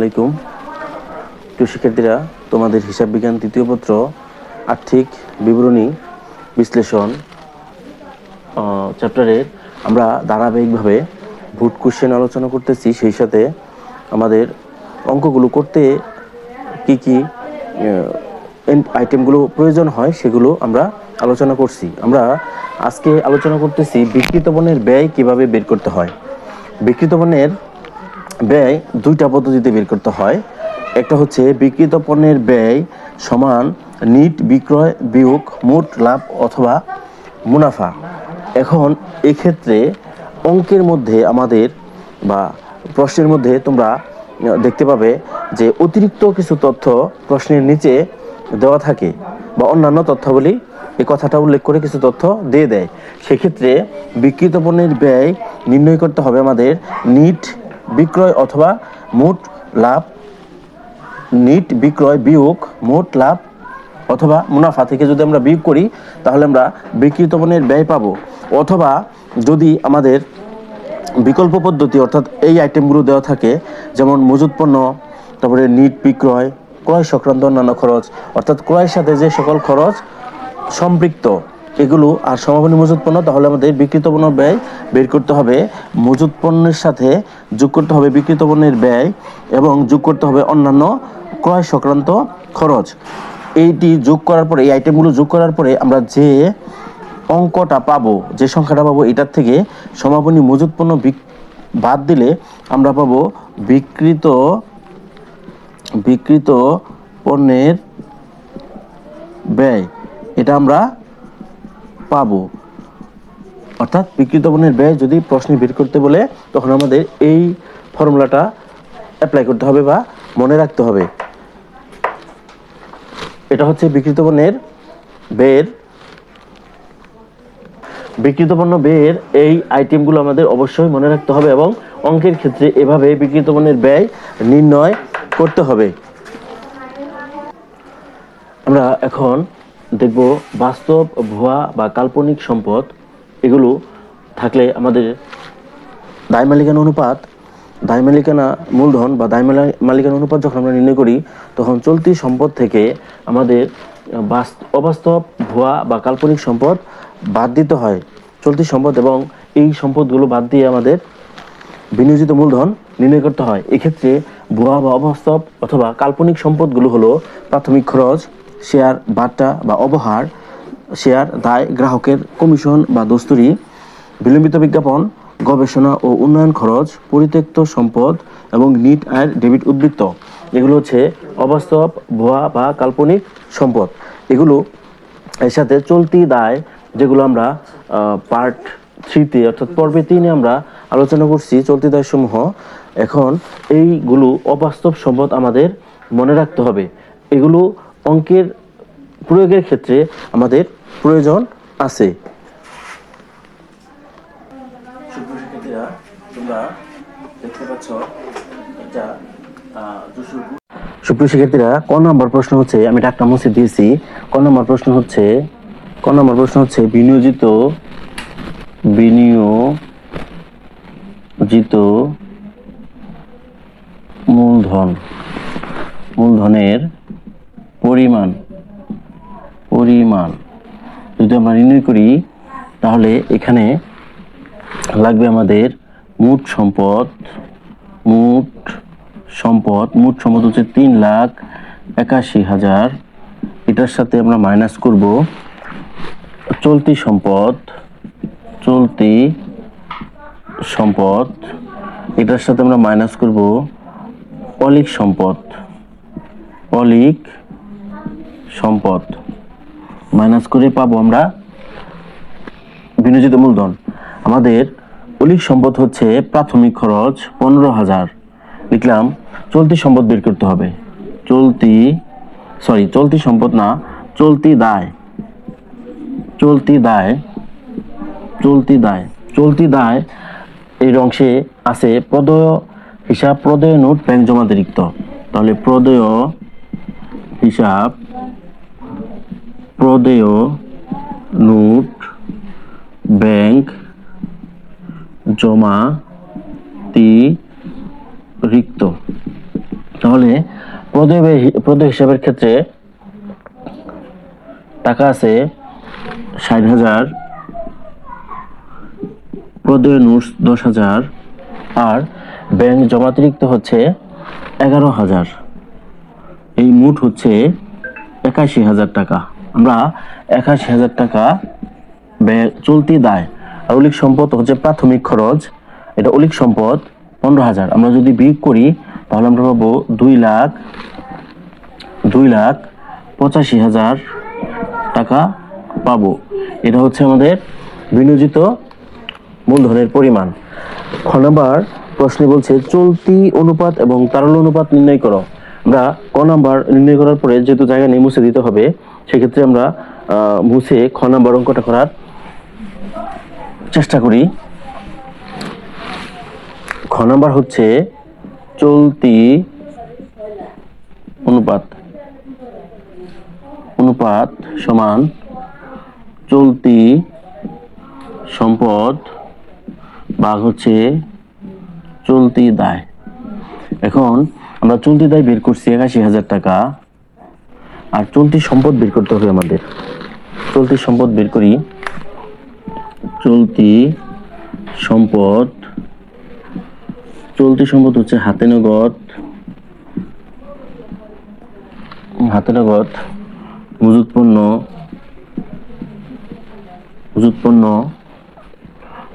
আলাইকুম। প্রিয় শিক্ষার্থীরা, তোমাদের হিসাব বিজ্ঞান তৃতীয় পত্র আর্থিক বিবরণী বিশ্লেষণ চ্যাপ্টারের আমরা ধারাবাহিকভাবে ভুট কোশ্চেন আলোচনা করতেছি। সেই সাথে আমাদের অঙ্কগুলো করতে কি কি আইটেমগুলো প্রয়োজন হয় সেগুলো আমরা আলোচনা করছি। আমরা আজকে আলোচনা করতেছি বিক্রিত পণ্যের ব্যয় কিভাবে বের করতে হয়। বিক্রিত পণ্যের ব্যয় দুইটা পদ্ধতিতে বের করতে হয়। একটা হচ্ছে বিক্রিত পণ্যের ব্যয় সমান নিট বিক্রয় বিয়োগ মোট লাভ অথবা মুনাফা। এখন এক্ষেত্রে অঙ্কের মধ্যে আমাদের বা প্রশ্নের মধ্যে তোমরা দেখতে পাবে যে অতিরিক্ত কিছু তথ্য প্রশ্নের নিচে দেওয়া থাকে বা অন্যান্য তথ্যাবলী এই কথাটা উল্লেখ করে কিছু তথ্য দিয়ে দেয়। সেক্ষেত্রে বিক্রিত পণ্যের ব্যয় নির্ণয় করতে হবে আমাদের নিট বিক্রয় অথবা মোট লাভ, নিট বিক্রয় বিয়োগ মোট লাভ অথবা মুনাফা থেকে যদি আমরা বিয়োগ করি তাহলে আমরা বিক্রিত পণ্যের ব্যয় পাবো। অথবা যদি আমাদের বিকল্প পদ্ধতি অর্থাৎ এই আইটেমগুলো দেওয়া থাকে, যেমন মজুত পণ্য, তারপরে নিট বিক্রয়, ক্রয় সংক্রান্ত অন্যান্য খরচ অর্থাৎ ক্রয়ের সাথে যে সকল খরচ সম্পৃক্ত এগুলো আর সমাপনী মজুত পণ্য, তাহলে আমাদের বিক্রিত পণ্য ব্যয় বের করতে হবে মজুত পণ্যের সাথে যোগ করতে হবে বিক্রিত পণ্যের ব্যয় এবং যোগ করতে হবে অন্যান্য ক্রয় সংক্রান্ত খরচ। এইটি যোগ করার পরে, এই আইটেমগুলো যোগ করার পরে আমরা যে অঙ্কটা পাবো, যে সংখ্যাটা পাবো, এটার থেকে সমাপনী মজুত পণ্য বাদ দিলে আমরা পাবো বিক্রিত পণ্যের ব্যয়। এটা আমরা পাবো। অর্থাৎ বিক্রিত পণ্যের ব্যয় যদি প্রশ্নে বের করতে বলে তখন আমাদের এই ফর্মুলাটা অ্যাপ্লাই করতে হবে বা মনে রাখতে হবে। এটা হচ্ছে বিক্রিত পণ্যের ব্যয়ের, বিক্রিত পণ্য ব্যয়ের এই আইটেমগুলো আমাদের অবশ্যই মনে রাখতে হবে এবং অঙ্কের ক্ষেত্রে এভাবে বিক্রিত পণ্যের ব্যয় নির্ণয় করতে হবে। আমরা এখন দেখব বাস্তব, ভুয়া বা কাল্পনিক সম্পদ এগুলো থাকলে আমাদের দায় মালিকানা অনুপাত, দায় মালিকানা মূলধন বা দায় মালিকানা অনুপাত যখন আমরা নির্ণয় করি তখন চলতি সম্পদ থেকে আমাদের অবাস্তব, ভুয়া বা কাল্পনিক সম্পদ বাদ দিতে হয়। চলতি সম্পদ এবং এই সম্পদগুলো বাদ দিয়ে আমাদের বিনিয়োজিত মূলধন নির্ণয় করতে হয়। এক্ষেত্রে ভুয়া বা অবাস্তব অথবা কাল্পনিক সম্পদগুলো হলো প্রাথমিক খরচ, শেয়ার বাটা বা অবহার, শেয়ার দায়, গ্রাহকের কমিশন বা দস্তুরি, বিলম্বিত বিজ্ঞাপন, গবেষণা ও উন্নয়ন খরচ, পরিত্যক্ত সম্পদ এবং নিট আয়ের ডেবিট উদ্বৃত্ত। এগুলো হচ্ছে অবাস্তব, ভুয়া বা কাল্পনিক সম্পদ। এগুলো এর সাথে চলতি দায়, যেগুলো আমরা পার্ট 3-তে অর্থাৎ পর্বে 3-এ আমরা আলোচনা করছি চলতি দায় সমূহ। এখন এইগুলো অবাস্তব সম্পদ আমাদের মনে রাখতে হবে। এগুলো অঙ্কের প্রয়োগের ক্ষেত্রে আমাদের প্রয়োজন আছে। সুপ্রিয় শিক্ষার্থীরা, ক নম্বর প্রশ্ন হচ্ছে, আমি ডাকটা মুছে দিয়েছি। ক নম্বর প্রশ্ন হচ্ছে বিনিয়োজিত মূলধনের পরিমাণ যদি আমরা নির্ণয় করি তাহলে এখানে লাগবে আমাদের মোট সম্পদ হচ্ছে 3,81,000। এটার সাথে আমরা মাইনাস করব চলতি সম্পদ, এটার সাথে আমরা মাইনাস করব অলিক সম্পদ, মাইনাস করে পাবো আমরা বিনিয়োজিত মূলধন। আমাদের অলিক সম্পদ হচ্ছে প্রাথমিক খরচ 15,000 লিখলাম। চলতি সম্পদ বের করতে হবে, চলতি সম্পদ না, চলতি দায় এর অংশে আছে প্রদেয় হিসাব, প্রদেয় নোট, ব্যাংক জমাতিরিক্ত। তাহলে প্রদেয় হিসাব, প্রদেয় নোট, ব্যাংক জমাতিরিক্ত। তাহলে প্রদেয় হিসাবের ক্ষেত্রে টাকা আছে 60,000, প্রদেয় নোটস 10,000, আর ব্যাংক জমাতিরিক্ত হচ্ছে 11,000। এই মোট হচ্ছে 81,000 টাকা। আমরা 81,000 টাকা চলতি দায়। আর অলিক সম্পদ হচ্ছে প্রাথমিক খরচ, এটা অলিক সম্পদ 15,000। আমরা যদি বিয়োগ করি তাহলে আমরা পাবো 2,85,000 টাকা পাবো। এটা হচ্ছে আমাদের বিনিয়োজিত মূলধনের পরিমাণ। খ নাম্বার প্রশ্নে বলছে চলতি অনুপাত এবং তারল্য অনুপাত নির্ণয় করো। আমরা ক নাম্বার নির্ণয় করার পরে যেহেতু জায়গা নেই মুছে দিতে হবে, সেক্ষেত্রে আমরা মুছে খ নাম্বার অঙ্কটা করার চেষ্টা করি। খ নাম্বার হচ্ছে চলতি অনুপাত সমান চলতি সম্পদ ভাগ হচ্ছে চলতি দায়। এখন আমরা চলতি দায় বের করছি 81,000 টাকা, আর চলতি সম্পদ বের করতে হবে আমাদের। চলতি সম্পদ বের করি। চলতি সম্পদ হচ্ছে হাতে নগদ, মজুত পণ্য,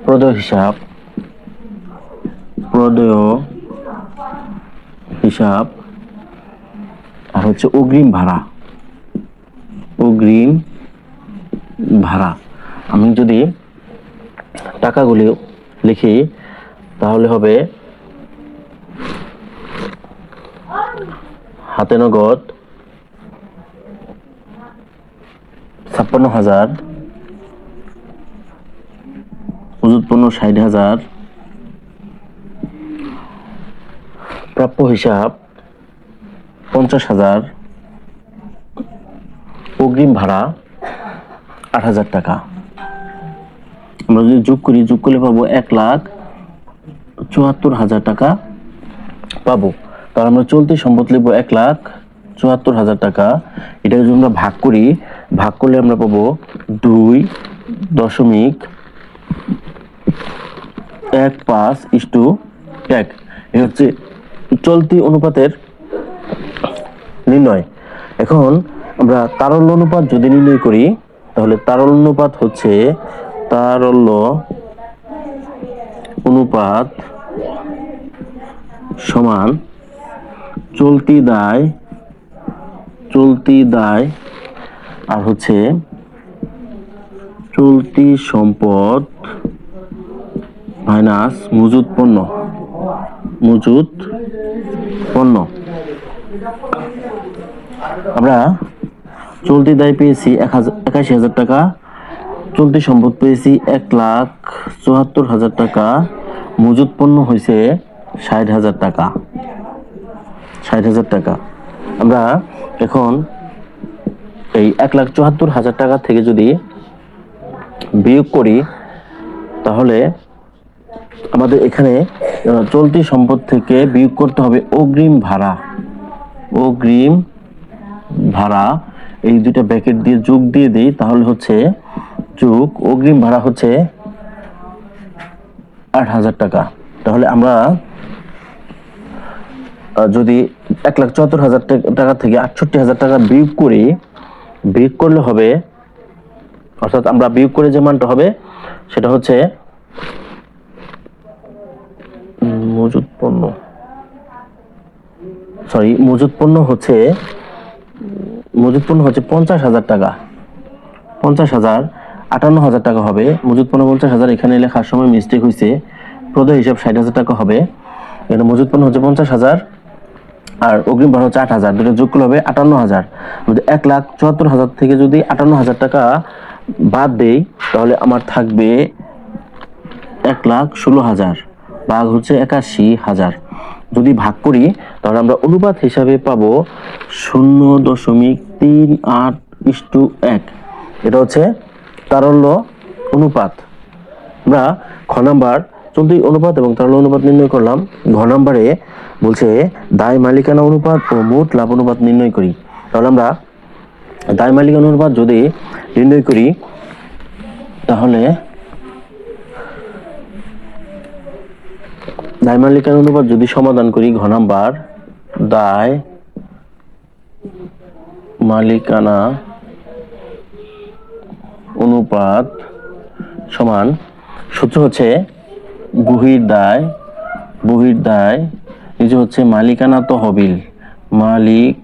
প্রদেয় হিসাব, আর হচ্ছে অগ্রিম ভাড়া। আমি যদি টাকাগুলি লিখি তাহলে হবে হাতে নগদ 56,000, মজুত পণ্য 60,000, প্রাপ্য হিসাব 50,000, অগ্রিম ভাড়া 8,000 টাকা। আমরা যদি যোগ করলে পাবো 1,74,000 টাকা পাবো। তাহলে আমরা চলতি সম্পদ লিখবো 1,74,000 টাকা। এটাকে যদি আমরা ভাগ করলে আমরা পাবো 2.15:1। এই হচ্ছে চলতি অনুপাতের নির্ণয়। এখন আমরা তারল্য অনুপাত যদি নির্ণয় করি তাহলে তারল্য অনুপাত সমান চলতি দায় আর হচ্ছে চলতি সম্পদ মাইনাস মজুত পণ্য। আমরা চলতি দায় পেয়েছি 81,000 টাকা, চলতি সম্পদ পেয়েছি 1,74,000 টাকা, মজুত পণ্য হয়েছে 60,000 টাকা। আমরা এখন এই 1,74,000 টাকা থেকে যদি বিয়োগ করি তাহলে আমাদের এখানে চলতি সম্পদ থেকে বিয়োগ করতে হবে অগ্রিম ভাড়া। এই দুইটা ব্র্যাকেট দিয়ে যোগ দিয়ে দিই তাহলে হচ্ছে অগ্রিম ভাড়া হচ্ছে 8,000 টাকা। তাহলে আমরা যদি 1,74,000 টাকা থেকে 68,000 টাকা বিয়োগ করলে হবে, অর্থাৎ আমরা বিয়োগ করে যে মানটা হবে সেটা হচ্ছে মজুত পণ্য হচ্ছে 50,000 টাকা। 58,000 টাকা হবে। মজুত পণ্য 50,000, এখানে লেখার সময় মিস্টেক হয়েছে, প্রদেয় হিসাব 60,000 টাকা হবে। এখানে মজুত পণ্য হচ্ছে 50,000 আর অগ্রিম ভাড়া হচ্ছে 8,000, দুটো যোগ করলে হবে 58,000। 1,74,000 থেকে যদি 58,000 টাকা বাদ দেই তাহলে আমার থাকবে 1,16,000 ভাগ হচ্ছে 81,000। যদি ভাগ করি তাহলে আমরা অনুপাত হিসাবে পাবো 0.38:1। এটা হচ্ছে তারল্য অনুপাত। আমরা খ নাম্বার চলতি অনুপাত এবং তরল অনুপাত নির্ণয় করলাম। ঘ নম্বরে বলছে দায় মালিকানা অনুপাত ও মোট লাভ অনুপাত নির্ণয় করি। তাহলে আমরা দায় মালিকানা অনুপাত যদি নির্ণয় করি তাহলে দায় মালিকানা অনুপাত যদি সমাধান করি, ঘ নাম্বার দায় মালিকানা অনুপাত সমান সূত্র হচ্ছে বহির্দায় নিচে হচ্ছে মালিকানা তহবিল, মালিকানা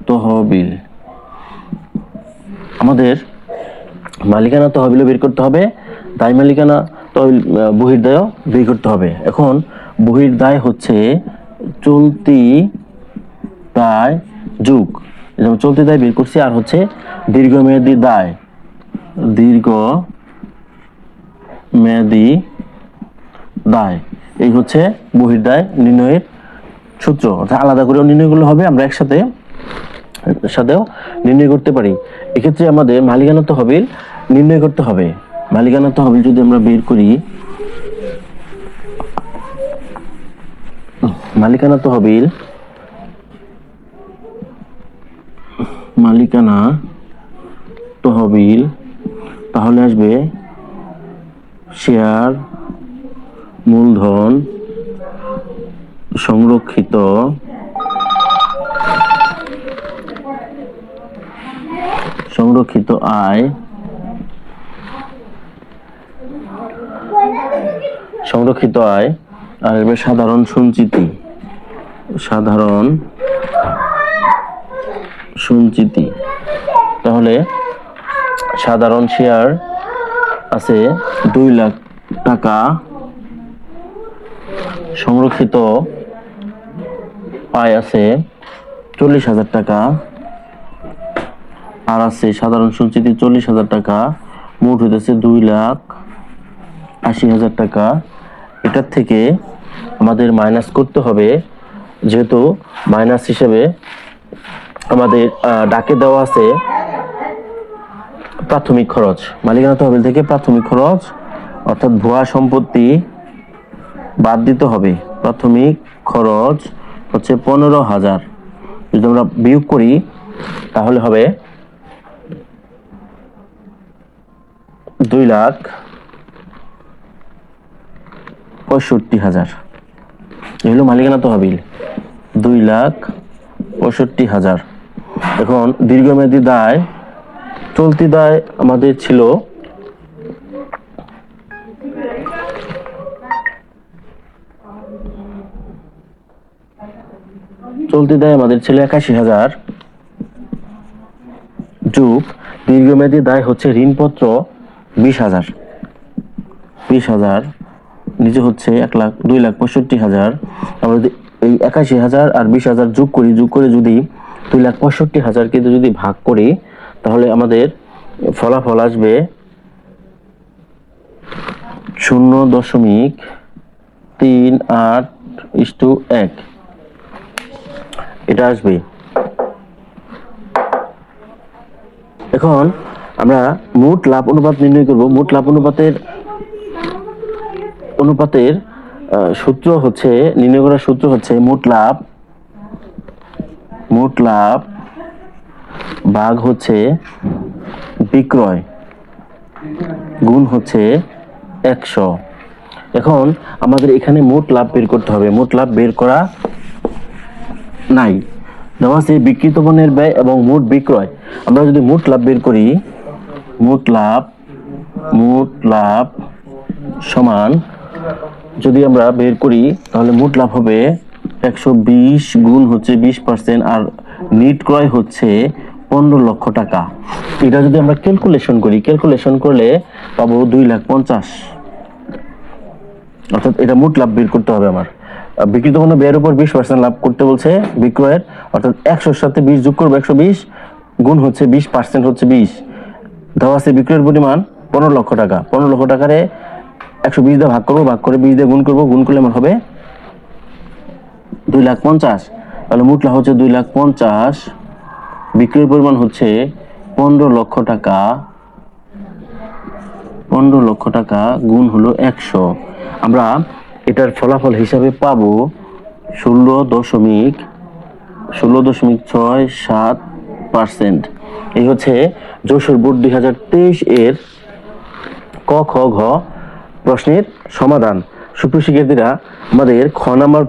তহবিল। আমাদের মালিকানা তহবিলও বের করতে হবে, দায় মালিকানা তহবিল বহির্দায়ও বের করতে হবে। এখন বহির্দায় হচ্ছে চলতি দায় যুগ, যেমন চলতি দায় বের করছি, আর হচ্ছে দীর্ঘমেয়াদী দায়, দীর্ঘমেয়াদী দায়, এই হচ্ছে বহির্দায় নির্ণয়ের সূত্র। অর্থাৎ আলাদা করেও নির্ণয় করলে হবে, আমরা সাথেও নির্ণয় করতে পারি। এক্ষেত্রে আমাদের মালিকানা তহবিল নির্ণয় করতে হবে। মালিকানা তহবিল যদি আমরা বের করি, মালিকানা তহবিল তাহলে আসবে শেয়ার মূলধন সংরক্ষিত আয়, আর আসবে সাধারণ সঞ্চিতি। তাহলে সাধারণ শেয়ার আছে 2 লাখ টাকা, সংরক্ষিত আয় আছে 40,000 টাকা, আর আছে সাধারণ সঞ্চিতি 40,000 টাকা, মোট হইতেছে 2,80,000 টাকা। এটার থেকে আমাদের মাইনাস করতে হবে, যেহেতু মাইনাস হিসেবে আমাদের ডাকে দেওয়া আছে প্রাথমিক খরচ, মালিকানা তহবিল থেকে প্রাথমিক খরচ অর্থাৎ ভুয়া সম্পত্তি বাদ দিতে হবে। প্রাথমিক খরচ হচ্ছে 15,000, যদি আমরা বিয়োগ করি তাহলে হবে 2,65,000। এই হলো মালিকানা তহবিল 2,65,000। এখন দীর্ঘমেয়াদী দায়, চলতি দায় আমাদের ছিল চলতি দায় আমাদের ছিল 81,000 যোগ দীর্ঘমেয়াদী দায় হচ্ছে ঋণপত্র 20,000 নিচে হচ্ছে 2,65,000। আমরা যদি এই 81,000 আর 20,000 যোগ করে যদি 2,65,000 কে যদি ভাগ করি তাহলে আমাদের ফলাফল আসবে 0.38:1, এটা আসবে। এখন আমরা মোট লাভ অনুপাত নির্ণয় করব। মোট লাভ অনুপাতের সূত্র হচ্ছে, নির্ণয় করার সূত্র হচ্ছে মোট লাভ ভাগ হচ্ছে বিক্রয় গুণ হচ্ছে 100। এখন আমাদের এখানে মোট লাভ বের করতে হবে। মোট লাভ বের করা নাই, দেওয়া আছে বিক্রিত পণ্যের ব্যয় এবং মোট বিক্রয়। আমরা যদি মোট লাভ বের করি, মোট লাভ সমান যদি আমরা বের করি তাহলে মোট লাভ হবে 120 গুণ হচ্ছে 20%, আর নিট ক্রয় হচ্ছে 15 লক্ষ টাকা। এটা যদি আমরা ক্যালকুলেশন করলে পাবো 2,50,000। অর্থাৎ এটা মোট লাভ বের করতে হবে আমার। বিক্রিত পণ্য ব্যয়ের উপর 20% লাভ করতে বলছে বিক্রয়ের, অর্থাৎ 100-র সাথে 20 যোগ করবো, 120 গুণ হচ্ছে 20% হচ্ছে 20। দেওয়া আছে বিক্রয়ের পরিমাণ 15 লক্ষ টাকা। 15 লক্ষ টাকারে 120 দিয়ে ভাগ করবো, ভাগ করে 20 দিয়ে গুণ করবো, গুণ করলে আমার হবে 2,50,000। তাহলে মোট লাভ হচ্ছে 2,50,000, বিক্রয়ের পরিমাণ হচ্ছে 15 লক্ষ টাকা, 15 লক্ষ টাকা গুণ হলো 100। আমরা এটার ফলাফল হিসাবে পাবো 16.67%। এই হচ্ছে যশোর বোর্ড 2023 এর ক খ ঘ প্রশ্নের সমাধান। সুপ্রিয় শিক্ষার্থীরা, আমাদের খ নাম্বার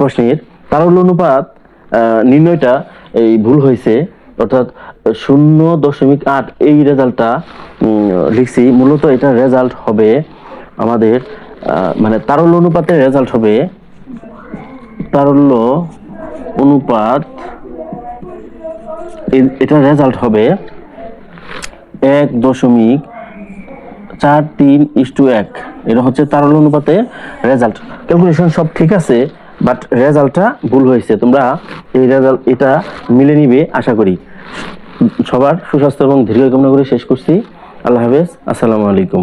প্রশ্নের তারল্য অনুপাত নির্ণয়টা এই ভুল হয়েছে, অর্থাৎ 0.8 এই রেজাল্টটা লিখছি। মূলত এটা রেজাল্ট হবে আমাদের মানে তারল্য অনুপাতের রেজাল্ট হবে তারল্য অনুপাত, এটা রেজাল্ট হবে 1.43:1। এটা হচ্ছে তারল্য অনুপাতের রেজাল্ট। ক্যালকুলেশন সব ঠিক আছে, বাট রেজাল্টটা ভুল হয়েছে। তোমরা এই রেজাল্ট এটা মিলে নিবে আশা করি। সবার সুস্বাস্থ্য এবং দীর্ঘায়ু কামনা করে শেষ করছি। আল্লাহ হাফেজ, আসসালামু আলাইকুম।